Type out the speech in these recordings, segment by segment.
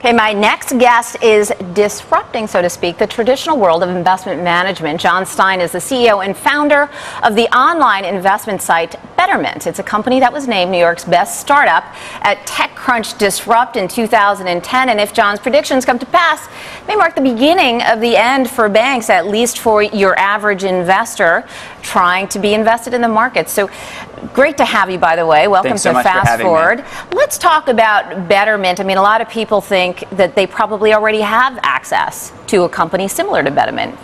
Okay, my next guest is disrupting, so to speak, the traditional world of investment management. Jon Stein is the CEO and founder of the online investment site Betterment. It's a company that was named New York's best startup at TechCrunch Disrupt in 2010. And if Jon's predictions come to pass, it may mark the beginning of the end for banks, at least for your average investor trying to be invested in the market. So great to have you, by the way. Welcome to Fast Forward. Let's talk about Betterment. I mean, a lot of people think that they probably already have access to a company similar to Betterment,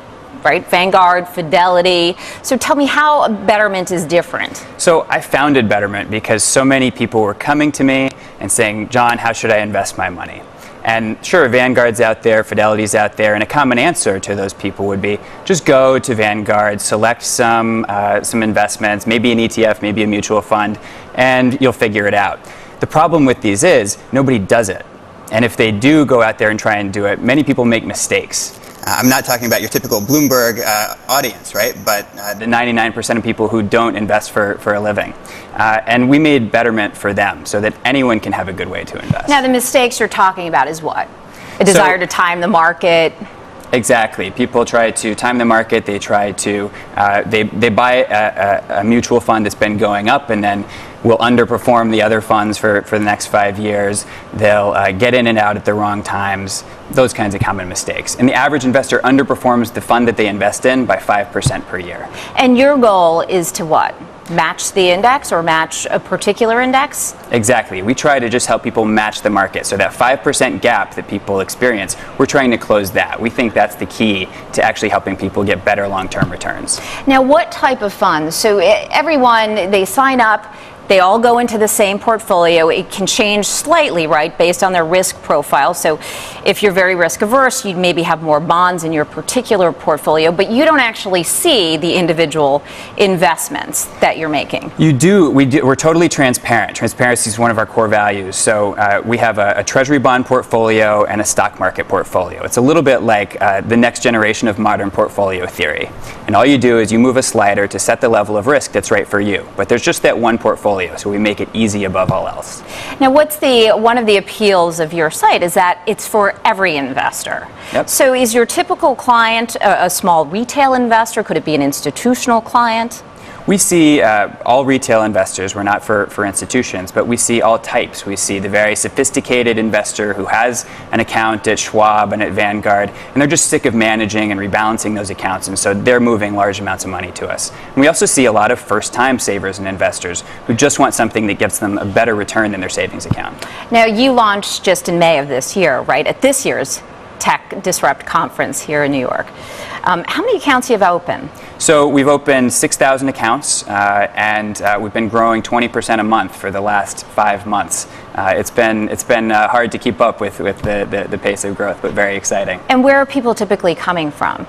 right? Vanguard, Fidelity. So tell me how Betterment is different. So I founded Betterment because so many people were coming to me and saying, Jon, how should I invest my money? And sure, Vanguard's out there, Fidelity's out there, and a common answer to those people would be just go to Vanguard, select some investments, maybe an ETF, maybe a mutual fund, and you'll figure it out. The problem with these is nobody does it. And if they do go out there and try and do it, many people make mistakes. I'm not talking about your typical Bloomberg audience, right? But the 99% of people who don't invest for a living. And we made Betterment for them so that anyone can have a good way to invest. Now, the mistakes you're talking about is what? A desire to time the market? Exactly. People try to time the market. They try to, they buy a mutual fund that's been going up and then will underperform the other funds for the next 5 years. They'll get in and out at the wrong times, those kinds of common mistakes. And the average investor underperforms the fund that they invest in by 5% per year. And your goal is to what? Match the index or match a particular index? Exactly. We try to just help people match the market. So that 5% gap that people experience, we're trying to close that. We think that's the key to actually helping people get better long-term returns. Now, what type of funds? So everyone, they sign up, they all go into the same portfolio. It can change slightly, right, based on their risk profile. So if you're very risk averse, you'd maybe have more bonds in your particular portfolio, but you don't actually see the individual investments that you're making. You do. We're totally transparent. Transparency is one of our core values. So we have a treasury bond portfolio and a stock market portfolio. It's a little bit like the next generation of modern portfolio theory. And all you do is you move a slider to set the level of risk that's right for you. But there's just that one portfolio. So we make it easy above all else. Now, what's one of the appeals of your site is that it's for every investor. Yep. So is your typical client a small retail investor? Could it be an institutional client? We see all retail investors. We're not for institutions, but we see all types. We see the very sophisticated investor who has an account at Schwab and at Vanguard, and they're just sick of managing and rebalancing those accounts, and so they're moving large amounts of money to us. And we also see a lot of first-time savers and investors who just want something that gives them a better return than their savings account. Now, you launched just in May of this year, right, at this year's Tech Disrupt conference here in New York. How many accounts do you have open? So we've opened 6,000 accounts, and we've been growing 20% a month for the last 5 months. It's been hard to keep up with the pace of growth, but very exciting. And where are people typically coming from?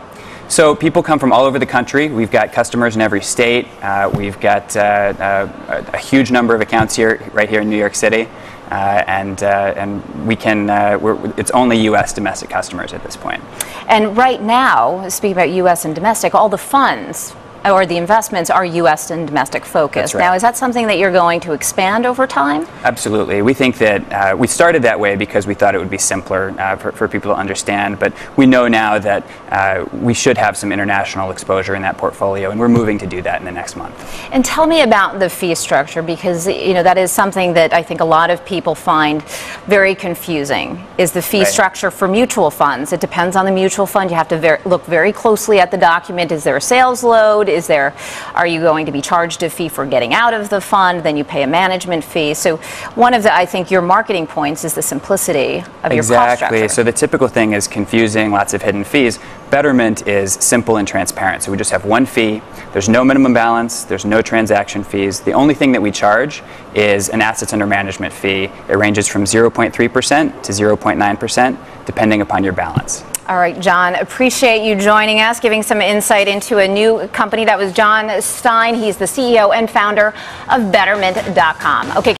So people come from all over the country. We've got customers in every state. We've got a huge number of accounts right here in New York City. And we can, it's only U.S. domestic customers at this point. And right now, speaking about U.S. and domestic, all the funds or the investments are U.S. and domestic focused. That's right. Now, is that something that you're going to expand over time? Absolutely. We think that we started that way because we thought it would be simpler for people to understand, but we know now that we should have some international exposure in that portfolio, and we're moving to do that in the next month. And tell me about the fee structure, because that is something that I think a lot of people find very confusing, is the fee structure for mutual funds. It depends on the mutual fund. You have to look very closely at the document. Is there a sales load? Are you going to be charged a fee for getting out of the fund? Then you pay a management fee. So one of I think your marketing points is the simplicity of your cost structure. Exactly. So the typical thing is confusing, lots of hidden fees. Betterment is simple and transparent. So we just have one fee. There's no minimum balance. There's no transaction fees. The only thing that we charge is an assets under management fee. It ranges from 0.3% to 0.9%, depending upon your balance. All right, Jon, appreciate you joining us, giving some insight into a new company. That was Jon Stein. He's the CEO and founder of Betterment.com. Okay.